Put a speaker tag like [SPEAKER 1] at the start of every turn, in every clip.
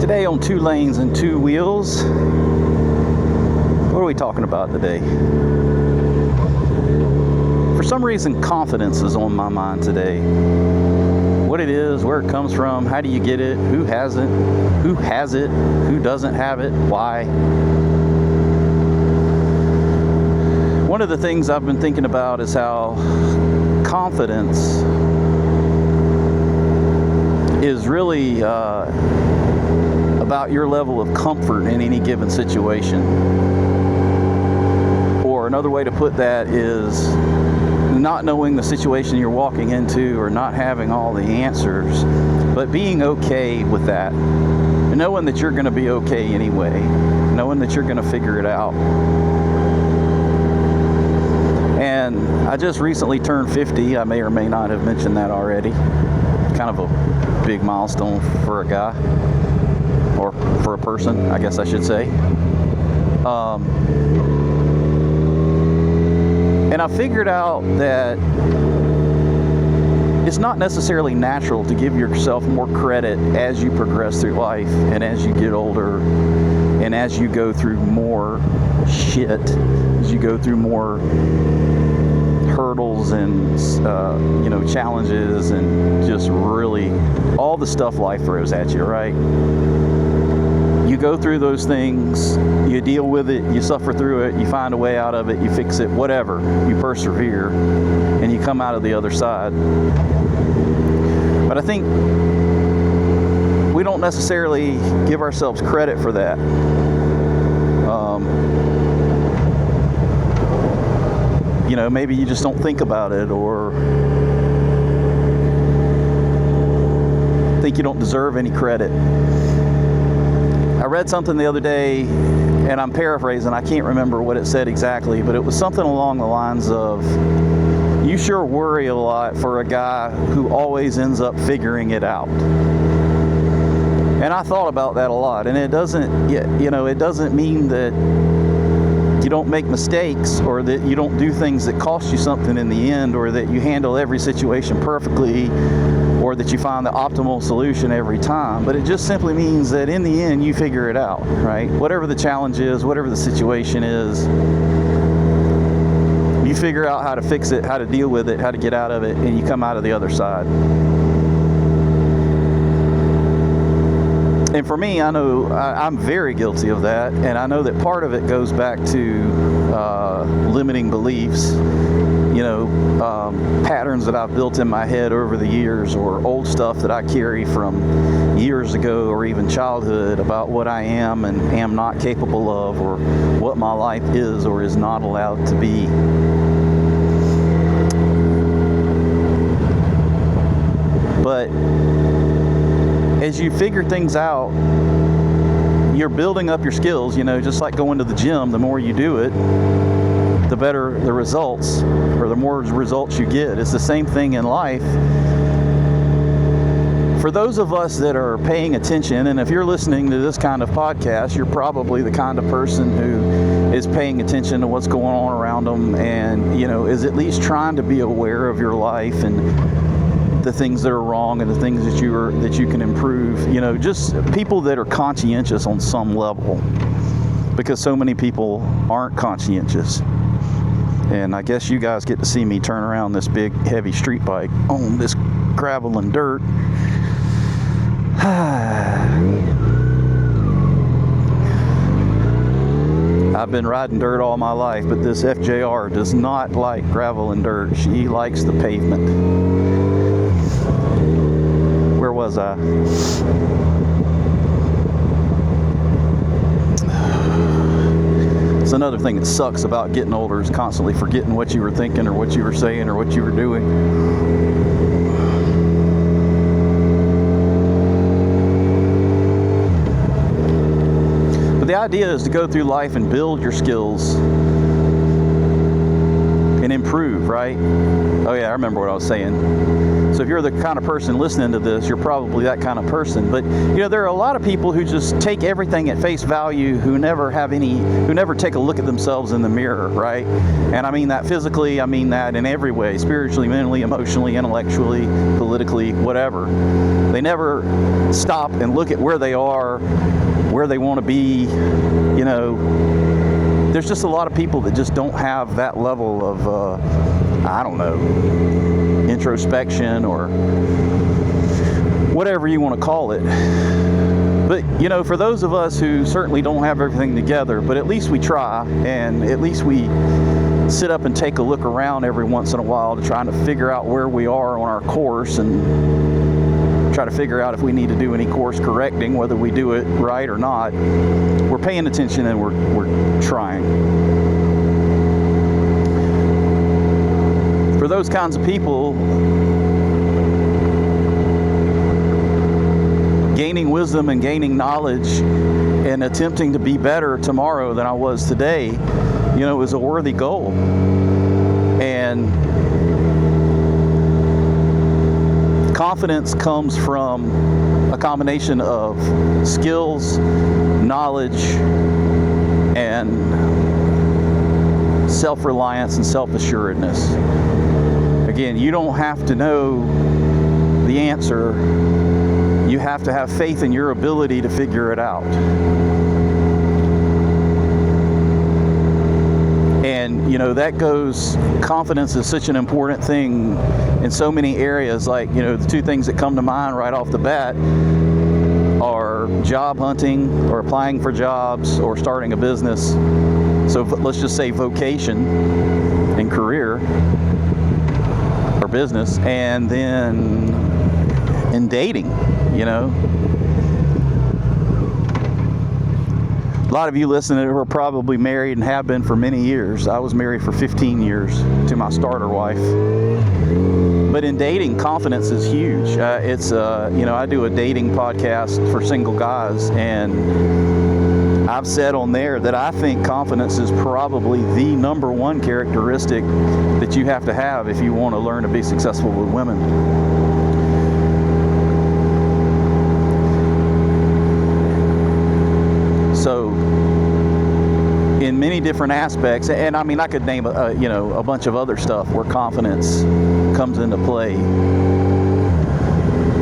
[SPEAKER 1] Today on Two Lanes and Two Wheels, what are we talking about today? For some reason, confidence is on my mind today. What it is, where it comes from, how do you get it, who has it, who doesn't have it, why. One of the things I've been thinking about is how confidence is really about your level of comfort in any given situation. Or another way to put that is not knowing the situation you're walking into or not having all the answers, but being okay with that. And knowing that you're going to be okay anyway. Knowing that you're going to figure it out. And I just recently turned 50. I may or may not have mentioned that already. Kind of a big milestone for a guy. Or for a person, I guess I should say. And I figured out that it's not necessarily natural to give yourself more credit as you progress through life and as you get older and as you go through more shit, as you go through more hurdles and challenges and just really all the stuff life throws at you, right? You go through those things, you deal with it, you suffer through it, you find a way out of it, you fix it, whatever. You persevere, and you come out of the other side. But I think we don't necessarily give ourselves credit for that. Maybe you just don't think about it, or think you don't deserve any credit. I read something the other day, and I'm paraphrasing, I can't remember what it said exactly, but it was something along the lines of, you sure worry a lot for a guy who always ends up figuring it out. And I thought about that a lot, and it doesn't mean that you don't make mistakes, or that you don't do things that cost you something in the end, or that you handle every situation perfectly, or that you find the optimal solution every time. But it just simply means that in the end, you figure it out, right? Whatever the challenge is, whatever the situation is, you figure out how to fix it, how to deal with it, how to get out of it, and you come out of the other side. And for me, I know I'm very guilty of that, and I know that part of it goes back to limiting beliefs, patterns that I've built in my head over the years, or old stuff that I carry from years ago or even childhood about what I am and am not capable of, or what my life is or is not allowed to be. But as you figure things out, you're building up your skills, just like going to the gym. The more you do it, the better the results, or the more results you get. It's the same thing in life. For those of us that are paying attention, and if you're listening to this kind of podcast, you're probably the kind of person who is paying attention to what's going on around them, and is at least trying to be aware of your life and the things that are wrong and the things that you can improve. Just people that are conscientious on some level, because so many people aren't conscientious. And I guess you guys get to see me turn around this big heavy street bike on this gravel and dirt. I've been riding dirt all my life, but this FJR does not like gravel and dirt. She likes the pavement. Where was I? It's another thing that sucks about getting older, is constantly forgetting what you were thinking or what you were saying or what you were doing. But the idea is to go through life and build your skills and improve, right? Oh yeah, I remember what I was saying. So if you're the kind of person listening to this, you're probably that kind of person. But there are a lot of people who just take everything at face value, who never take a look at themselves in the mirror, right? And I mean that physically, I mean that in every way, spiritually, mentally, emotionally, intellectually, politically, whatever. They never stop and look at where they are, where they want to be. There's just a lot of people that just don't have that level of, introspection or whatever you want to call it. But, for those of us who certainly don't have everything together, but at least we try, and at least we sit up and take a look around every once in a while to try to figure out where we are on our course and try to figure out if we need to do any course correcting, whether we do it right or not. We're paying attention and we're trying. For those kinds of people, gaining wisdom and gaining knowledge and attempting to be better tomorrow than I was today, is a worthy goal. And confidence comes from a combination of skills, knowledge, and self-reliance and self-assuredness. Again, you don't have to know the answer. You have to have faith in your ability to figure it out. And, that goes, confidence is such an important thing in so many areas. Like, the two things that come to mind right off the bat are job hunting or applying for jobs or starting a business. So let's just say vocation and career or business, and then in dating, A lot of you listening are probably married and have been for many years. I was married for 15 years to my starter wife. But in dating, confidence is huge. I do a dating podcast for single guys, and I've said on there that I think confidence is probably the number one characteristic that you have to have if you want to learn to be successful with women. So, in many different aspects, and I mean, I could name a bunch of other stuff where confidence comes into play.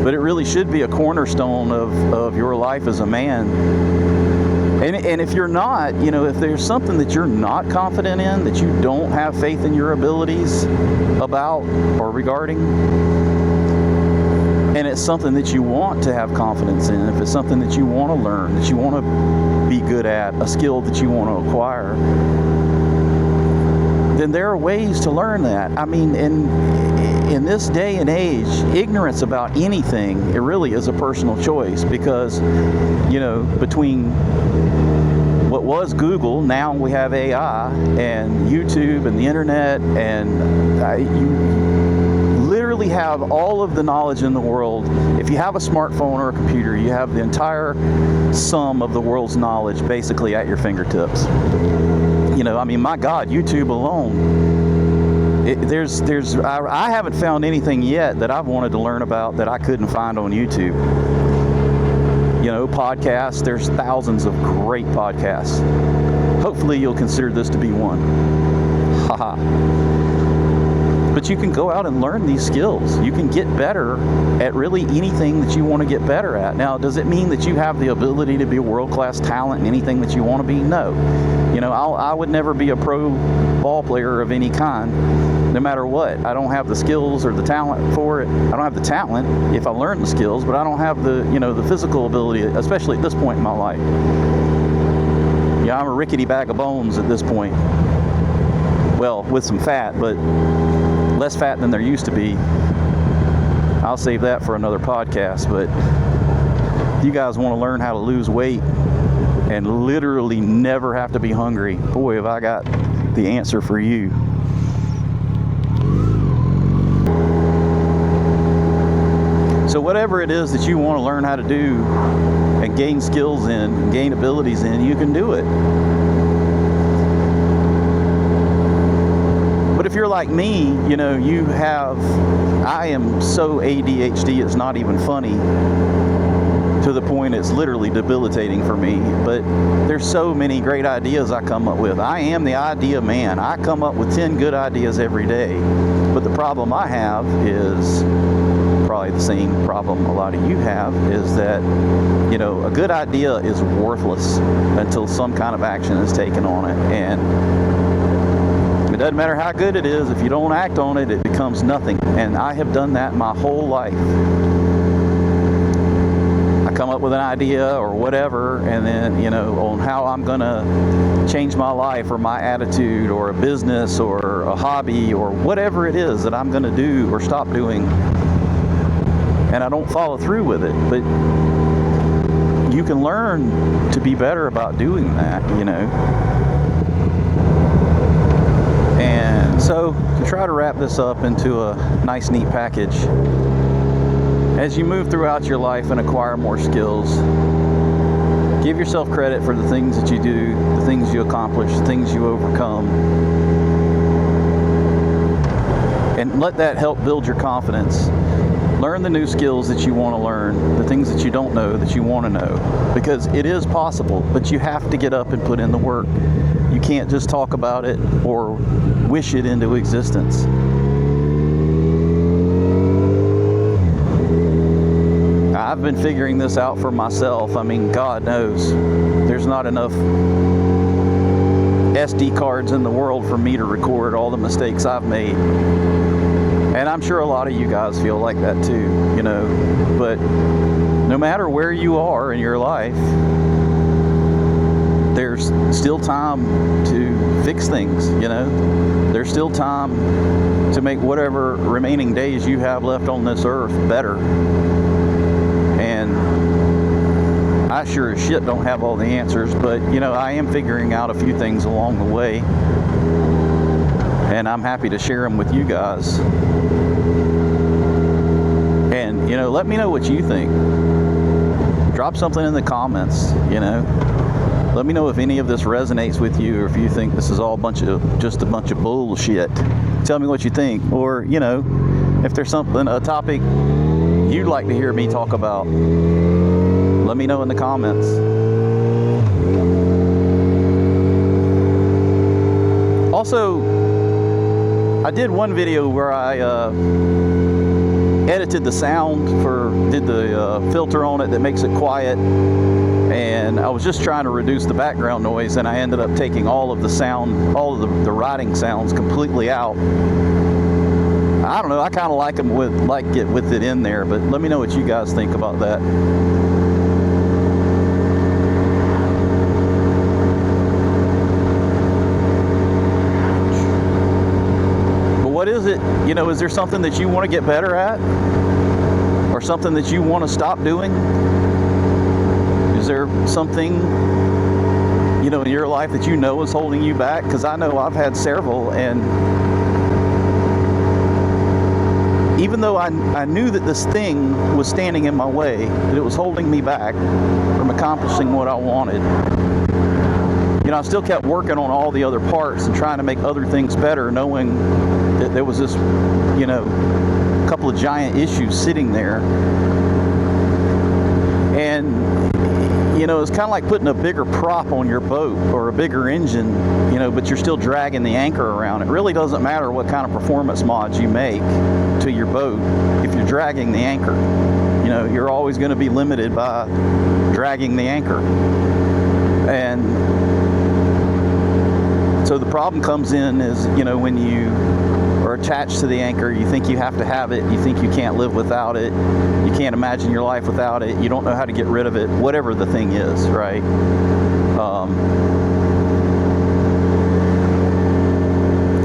[SPEAKER 1] But it really should be a cornerstone of your life as a man. And if you're not, if there's something that you're not confident in, that you don't have faith in your abilities about or regarding, and it's something that you want to have confidence in, if it's something that you want to learn, that you want to be good at, a skill that you want to acquire, then there are ways to learn that. I mean, in this day and age, ignorance about anything, it really is a personal choice, because, between what was Google, now we have AI and YouTube and the internet, and you literally have all of the knowledge in the world. If you have a smartphone or a computer, you have the entire sum of the world's knowledge basically at your fingertips. My God, YouTube alone, I haven't found anything yet that I've wanted to learn about that I couldn't find on YouTube. Podcasts, there's thousands of great podcasts. Hopefully you'll consider this to be one. Haha. But you can go out and learn these skills. You can get better at really anything that you want to get better at. Now, does it mean that you have the ability to be a world-class talent in anything that you want to be? No. I would never be a pro ball player of any kind, no matter what. I don't have the skills or the talent for it. I don't have the talent if I learn the skills, but I don't have the physical ability, especially at this point in my life. I'm a rickety bag of bones at this point. Well, with some fat, but less fat than there used to be. I'll save that for another podcast. But if you guys want to learn how to lose weight and literally never have to be hungry, boy, have I got the answer for you. So whatever it is that you want to learn how to do and gain skills in, and gain abilities in, you can do it. But if you're like me, you know, I am so ADHD, it's not even funny, to the point it's literally debilitating for me. But there's so many great ideas I come up with. I am the idea man. I come up with 10 good ideas every day. But the problem I have is probably the same problem a lot of you have, is that, you know, a good idea is worthless until some kind of action is taken on it. And it doesn't matter how good it is, if you don't act on it, it becomes nothing. And I have done that my whole life. I come up with an idea or whatever, and then, you know, on how I'm gonna change my life or my attitude or a business or a hobby or whatever it is that I'm gonna do or stop doing, and I don't follow through with it. But you can learn to be better about doing that, you know. And so, to try to wrap this up into a nice, neat package, as you move throughout your life and acquire more skills, give yourself credit for the things that you do, the things you accomplish, the things you overcome, and let that help build your confidence. Learn the new skills that you want to learn, the things that you don't know that you want to know, because it is possible, but you have to get up and put in the work. You can't just talk about it or wish it into existence. I've been figuring this out for myself. I mean, God knows there's not enough SD cards in the world for me to record all the mistakes I've made. And I'm sure a lot of you guys feel like that too, you know. But no matter where you are in your life, there's still time to fix things, you know. There's still time to make whatever remaining days you have left on this earth better. And I sure as shit don't have all the answers, but, you know, I am figuring out a few things along the way, and I'm happy to share them with you guys. And, you know, let me know what you think. Drop something in the comments, you know. Let me know if any of this resonates with you, or if you think this is all just a bunch of bullshit. Tell me what you think. Or, you know, if there's a topic you'd like to hear me talk about, let me know in the comments. Also, I did one video where I edited the sound did the filter on it that makes it quiet, and I was just trying to reduce the background noise, and I ended up taking all of the sound, all of the writing sounds completely out. I don't know, I kind of like it with it in there, but let me know what you guys think about that. But what is it, you know, is there something that you want to get better at? Or something that you want to stop doing? Is there something, you know, in your life that you know is holding you back? Because I know I've had several, and even though I knew that this thing was standing in my way, that it was holding me back from accomplishing what I wanted, you know, I still kept working on all the other parts and trying to make other things better, knowing that there was this, you know, couple of giant issues sitting there. And, you know, it's kind of like putting a bigger prop on your boat or a bigger engine, you know, but you're still dragging the anchor around. It really doesn't matter what kind of performance mods you make to your boat if you're dragging the anchor. You know, you're always going to be limited by dragging the anchor. And so the problem comes in is, you know, when you are attached to the anchor, you think you have to have it, you think you can't live without it, you can't imagine your life without it, you don't know how to get rid of it, whatever the thing is, right?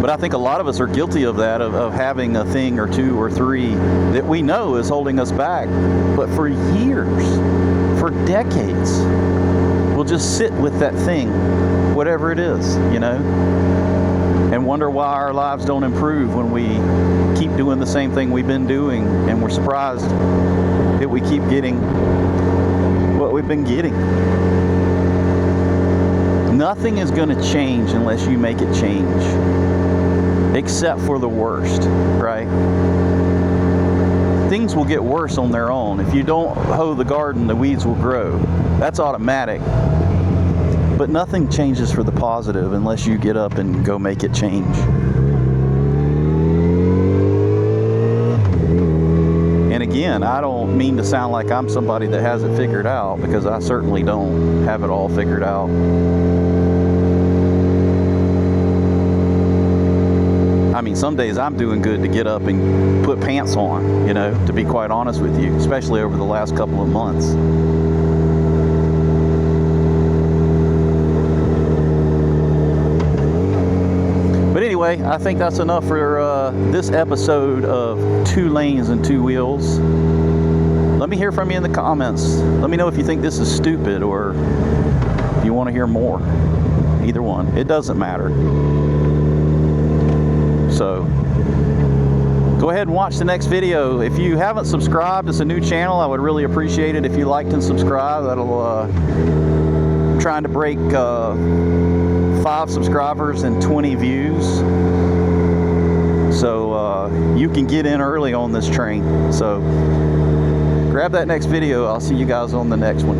[SPEAKER 1] But I think a lot of us are guilty of that, of having a thing or two or three that we know is holding us back, but for years, for decades, we'll just sit with that thing, whatever it is, you know, and wonder why our lives don't improve when we keep doing the same thing we've been doing, and we're surprised that we keep getting what we've been getting. Nothing is going to change unless you make it change. except for the worst, right? Things will get worse on their own. If you don't hoe the garden, the weeds will grow. That's automatic. But nothing changes for the positive unless you get up and go make it change. And again, I don't mean to sound like I'm somebody that has it figured out, because I certainly don't have it all figured out. I mean, some days I'm doing good to get up and put pants on, you know, to be quite honest with you, especially over the last couple of months. But anyway, I think that's enough for this episode of 2 Lanes and 2 Wheels. Let me hear from you in the comments. Let me know if you think this is stupid or if you want to hear more. Either one. It doesn't matter. So go ahead and watch the next video. If you haven't subscribed, it's a new channel. I would really appreciate it if you liked and subscribed. That'll I'm trying to break 5 subscribers and 20 views, so you can get in early on this train. So grab that next video. I'll see you guys on the next one.